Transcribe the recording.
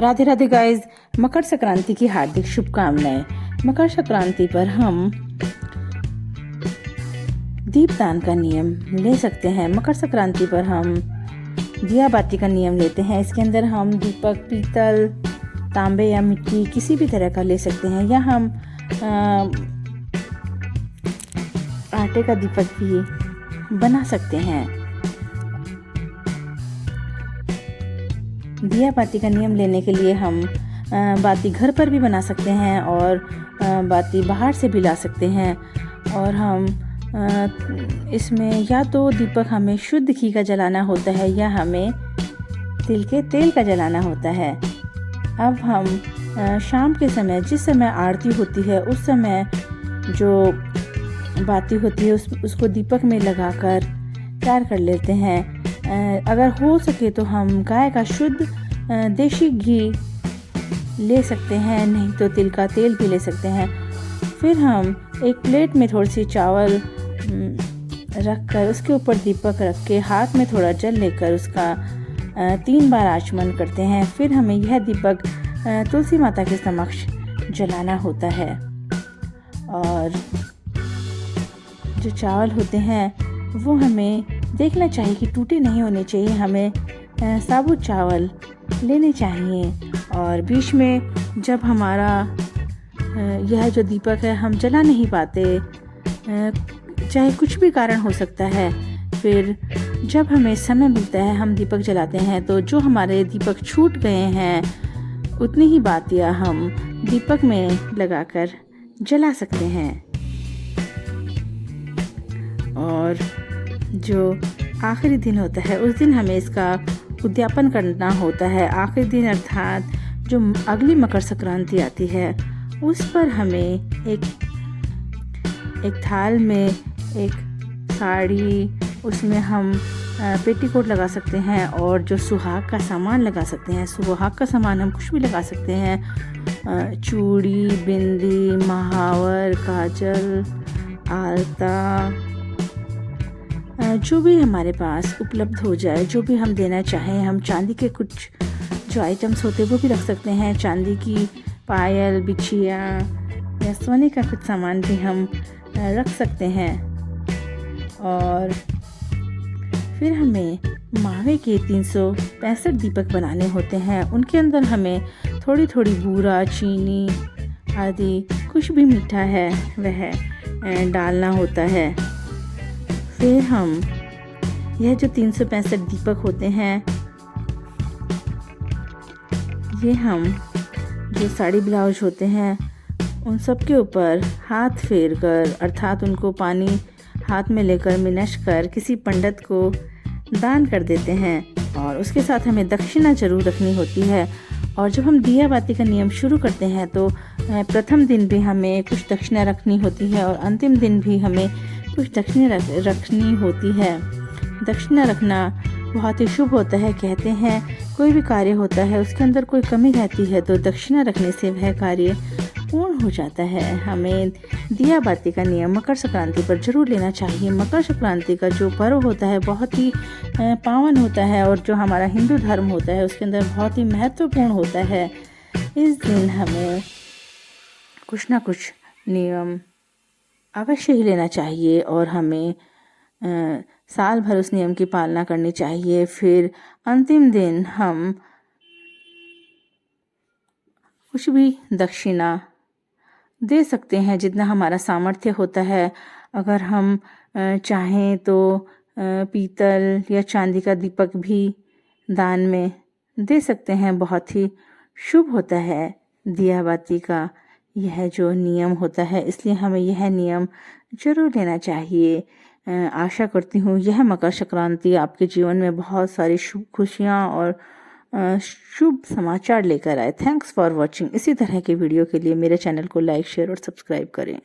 Radhe Radhe guys, Makar Sankranti की हार्दिक शुभकामनाएं। मकर संक्रांति पर हम दीपदान का नियम ले सकते हैं। मकर संक्रांति पर हम दिया बाती का नियम लेते हैं। इसके अंदर हम दीपक पीतल, तांबे या मिट्टी किसी भी तरह का ले सकते हैं, या हम आटे का दीपक भी बना सकते हैं। दिया बाती का नियम लेने के लिए हम बाती घर पर भी बना सकते हैं और बाती बाहर से भी ला सकते हैं। और हम इसमें या तो दीपक हमें शुद्ध घी का जलाना होता है या हमें तिल के तेल का जलाना होता है। अब हम शाम के समय, जिस समय आरती होती है, उस समय जो बाती होती है उसको दीपक में लगाकर तैयार कर लेते हैं। अगर हो सके तो हम गाय का शुद्ध देशी घी ले सकते हैं, नहीं तो तिल का तेल भी ले सकते हैं। फिर हम एक प्लेट में थोड़ी सी चावल रख कर उसके ऊपर दीपक रख के हाथ में थोड़ा जल लेकर उसका 3 बार आचमन करते हैं। फिर हमें यह दीपक तुलसी माता के समक्ष जलाना होता है। और जो चावल होते हैं वो हमें देखना चाहिए कि टूटे नहीं होने चाहिए। हमें साबुत चावल लेने चाहिए। और बीच में जब हमारा यह जो दीपक है हम जला नहीं पाते, चाहे कुछ भी कारण हो सकता है, फिर जब हमें समय मिलता है हम दीपक जलाते हैं। तो जो हमारे दीपक छूट गए हैं उतनी ही बातियाँ हम दीपक में लगाकर जला सकते हैं। और जो आखिरी दिन होता है उस दिन हमें इसका उद्यापन करना होता है। आखिरी दिन अर्थात जो अगली मकर संक्रांति आती है उस पर हमें एक थाल में एक साड़ी, उसमें हम पेटीकोट लगा सकते हैं और जो सुहाग का सामान लगा सकते हैं। सुहाग का सामान हम कुछ भी लगा सकते हैं, चूड़ी, बिंदी, महावर, काजल, आलता, जो भी हमारे पास उपलब्ध हो जाए, जो भी हम देना चाहें। हम चांदी के कुछ जो आइटम्स होते हैं वो भी रख सकते हैं, चांदी की पायल, बिछिया या सोने का कुछ सामान भी हम रख सकते हैं। और फिर हमें मावे के 365 दीपक बनाने होते हैं। उनके अंदर हमें थोड़ी थोड़ी बूरा, चीनी आदि कुछ भी मीठा है वह डालना होता है। फिर हम यह जो 365 दीपक होते हैं, ये हम जो साड़ी ब्लाउज होते हैं उन सब के ऊपर हाथ फेर कर, अर्थात उनको पानी हाथ में लेकर मिनश कर किसी पंडित को दान कर देते हैं। और उसके साथ हमें दक्षिणा जरूर रखनी होती है। और जब हम दिया बाती का नियम शुरू करते हैं तो प्रथम दिन भी हमें कुछ दक्षिणा रखनी होती है और अंतिम दिन भी हमें कुछ दक्षिणा रखनी होती है। दक्षिणा रखना बहुत ही शुभ होता है। कहते हैं कोई भी कार्य होता है उसके अंदर कोई कमी रहती है तो दक्षिणा रखने से वह कार्य पूर्ण हो जाता है। हमें दिया बाती का नियम मकर संक्रांति पर जरूर लेना चाहिए। मकर संक्रांति का जो पर्व होता है बहुत ही पावन होता है और जो हमारा हिंदू धर्म होता है उसके अंदर बहुत ही महत्वपूर्ण होता है। इस दिन हमें कुछ ना कुछ नियम अवश्य ही लेना चाहिए और हमें साल भर उस नियम की पालना करनी चाहिए। फिर अंतिम दिन हम कुछ भी दक्षिणा दे सकते हैं जितना हमारा सामर्थ्य होता है। अगर हम चाहें तो पीतल या चांदी का दीपक भी दान में दे सकते हैं। बहुत ही शुभ होता है दिया बाती का यह जो नियम होता है, इसलिए हमें यह नियम जरूर लेना चाहिए। आशा करती हूँ यह मकर संक्रांति आपके जीवन में बहुत सारी शुभ खुशियाँ और शुभ समाचार लेकर आए। Thanks for watching. इसी तरह के वीडियो के लिए मेरे चैनल को लाइक, शेयर और सब्सक्राइब करें।